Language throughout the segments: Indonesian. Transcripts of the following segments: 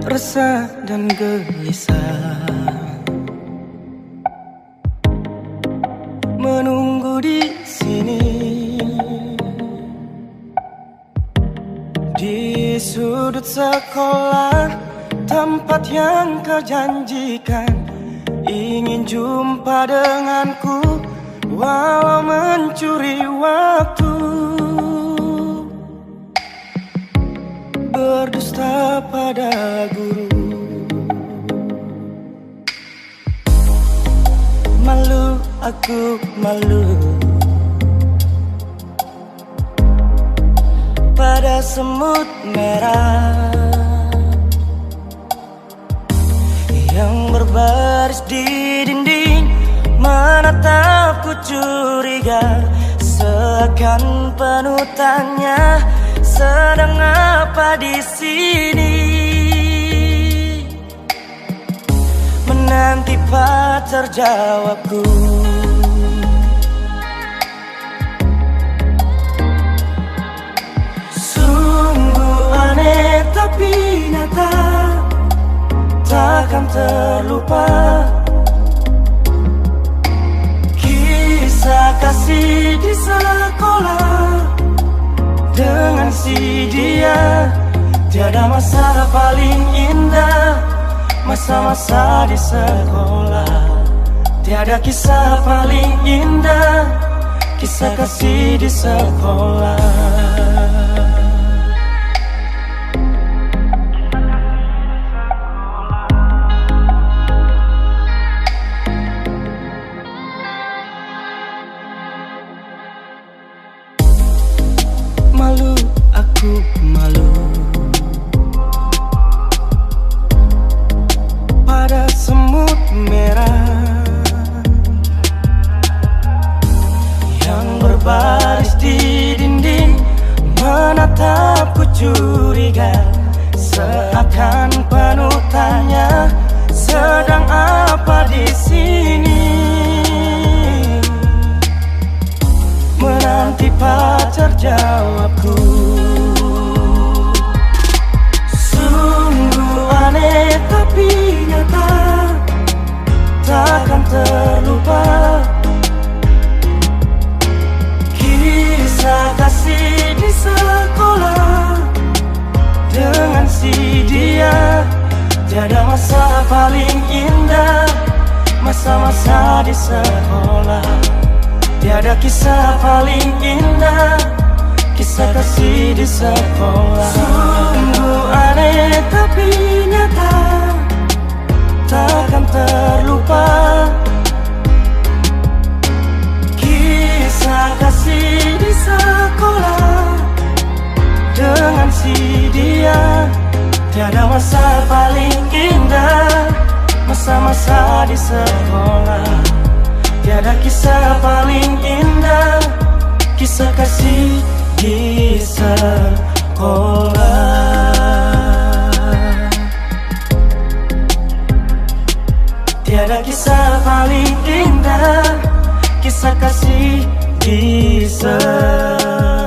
resah dan gelisah, menunggu di sini, di sudut sekolah, tempat yang kau janjikan. Ingin jumpa denganku, walau mencuri waktu, berdusta pada guru. Malu, aku malu pada semut merah yang berbaris di dinding, menatapku curiga, seakan penuh tanya, sedang apa di sini? Menanti pacar jawabku. Sungguh aneh tapi nyata, takkan terlupa kisah kasih di sekolah dengan si dia. Tiada masa paling indah, masa-masa di sekolah. Tiada kisah paling indah, kisah kasih di sekolah. Malu, aku malu pada semut merah yang berbaris di dinding, menatapku curiga, seakan penuh tanya, sedang apa di sini? Menanti pacar jawabku. Sungguh aneh tapi nyata, takkan terlupa kisah kasih di sekolah dengan si dia. Tiada masa paling indah, masa-masa di sekolah. Tiada kisah paling indah, kisah kasih di sekolah. Sungguh aneh tapi nyata, takkan terlupa kisah kasih di sekolah dengan si dia. Tiada masa paling indah, masa-masa di sekolah. Tiada kisah paling indah, kisah kasih di sekolah. Tiada kisah paling indah, kisah kasih di sekolah.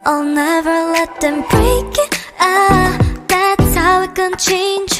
I'll never let them break it, that's how it can change